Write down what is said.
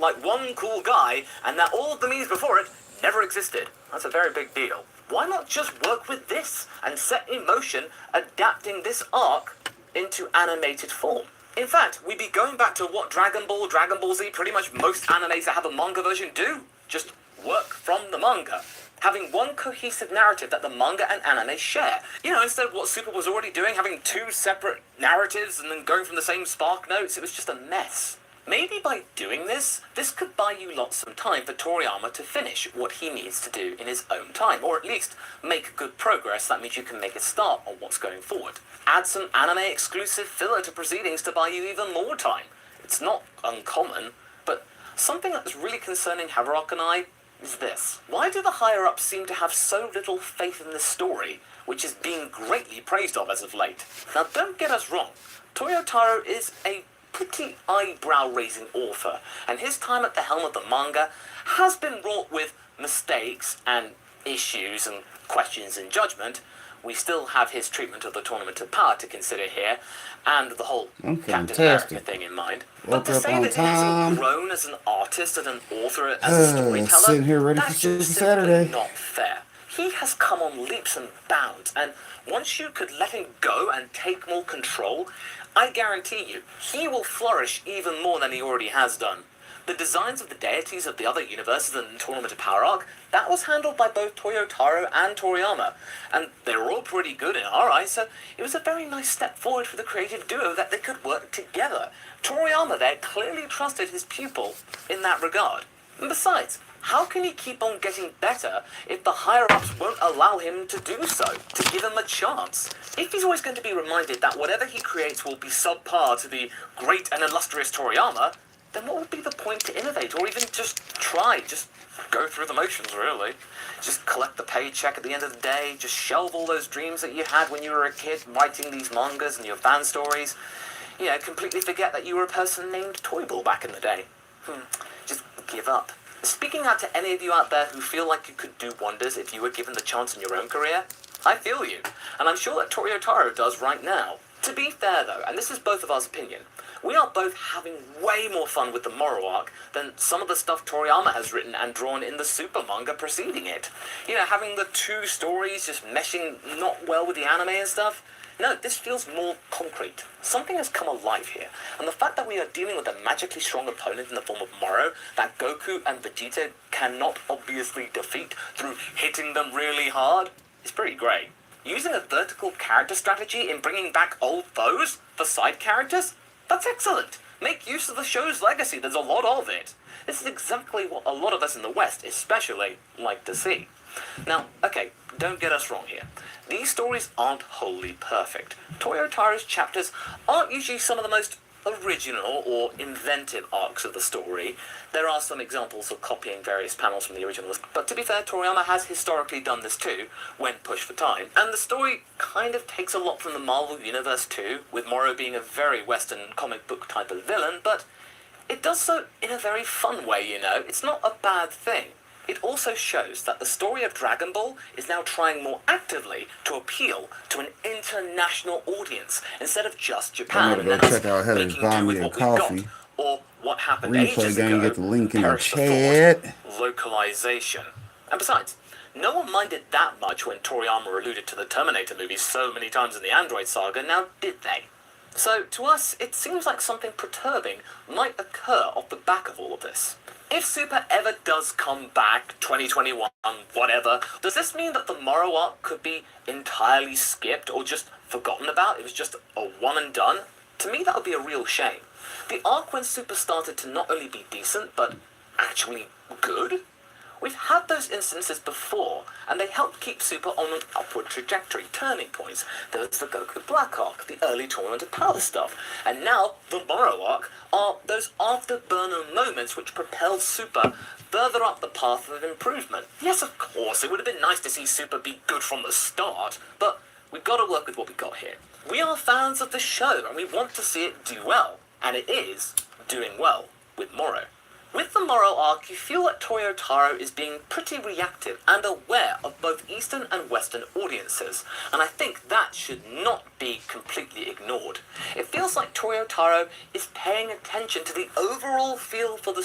like one cool guy, and that all of the memes before it never existed. That's a very big deal. Why not just work with this and set in motion adapting this arc into animated form? In fact, we'd be going back to what Dragon Ball, Dragon Ball Z, pretty much most animes that have a manga version do. Just work from the manga. Having one cohesive narrative that the manga and anime share. You know, instead of what Super was already doing, having two separate narratives and then going from the same spark notes, it was just a mess. Maybe by doing this could buy you lots some time for Toriyama to finish what he needs to do in his own time, or at least make good progress. That means you can make a start on what's going forward. Add some anime-exclusive filler to proceedings to buy you even more time. It's not uncommon, but something that's really concerning Haverock and I is this. Why do the higher-ups seem to have so little faith in this story, which is being greatly praised of as of late? Now, don't get us wrong. Toyotaro is a pretty eyebrow-raising author, and his time at the helm of the manga has been wrought with mistakes and issues and questions in judgment. We still have his treatment of the Tournament of Power to consider here, and the whole Captain America thing in mind. But to say that he hasn't grown as an artist and an author, as a storyteller, sitting here ready that's for just Saturday. simply not fair. He has come on leaps and bounds, and once you could let him go and take more control, I guarantee you, he will flourish even more than he already has done. The designs of the deities of the other universes and the Tournament of Power arc, that was handled by both Toyotaro and Toriyama, and they were all pretty good in our eyes, so it was a very nice step forward for the creative duo that they could work together. Toriyama there clearly trusted his pupil in that regard. And besides, how can he keep on getting better if the higher-ups won't allow him to do so, to give him a chance? If he's always going to be reminded that whatever he creates will be subpar to the great and illustrious Toriyama, then what would be the point to innovate, or even just try, just go through the motions, really? Just collect the paycheck at the end of the day, just shelve all those dreams that you had when you were a kid, writing these mangas and your fan stories. You know, completely forget that you were a person named Toyball back in the day. Just give up. Speaking out to any of you out there who feel like you could do wonders if you were given the chance in your own career, I feel you, and I'm sure that Toyotaro does right now. To be fair though, and this is both of our opinion, we are both having way more fun with the Moro arc than some of the stuff Toriyama has written and drawn in the Super manga preceding it. You know, having the two stories just meshing not well with the anime and stuff. No, this feels more concrete. Something has come alive here, and the fact that we are dealing with a magically strong opponent in the form of Moro that Goku and Vegeta cannot obviously defeat through hitting them really hard is pretty great. Using a vertical character strategy in bringing back old foes for side characters? That's excellent. Make use of the show's legacy, there's a lot of it. This is exactly what a lot of us in the West especially like to see. Now, okay, don't get us wrong here. These stories aren't wholly perfect. Toyotaro's chapters aren't usually some of the most original or inventive arcs of the story. There are some examples of copying various panels from the originals, but to be fair, Toriyama has historically done this too, when pushed for time. And the story kind of takes a lot from the Marvel Universe too, with Moro being a very Western comic book type of villain, but it does so in a very fun way, you know. It's not a bad thing. It also shows that the story of Dragon Ball is now trying more actively to appeal to an international audience instead of just Japan. I'm gonna go check out Heather's Buy Me a Coffee. Or what happened Replay ages game, ago, get the link in the perish chat. thought, localization. And besides, no one minded that much when Toriyama alluded to the Terminator movies so many times in the Android saga, now did they? So, to us, it seems like something perturbing might occur off the back of all of this. If Super ever does come back, 2021, whatever, does this mean that the Moro arc could be entirely skipped or just forgotten about? It was just a one and done? To me, that would be a real shame. The arc when Super started to not only be decent, but actually good? We've had those instances before, and they helped keep Super on an upward trajectory, turning points. There was the Goku Black arc, the early Tournament of Power stuff, and now the Moro arc are those afterburner moments which propelled Super further up the path of improvement. Yes, of course, it would have been nice to see Super be good from the start, but we've got to work with what we got here. We are fans of the show, and we want to see it do well, and it is doing well with Moro. With the Moro arc, you feel that Toyotaro is being pretty reactive and aware of both Eastern and Western audiences, and I think that should not be completely ignored. It feels like Toyotaro is paying attention to the overall feel for the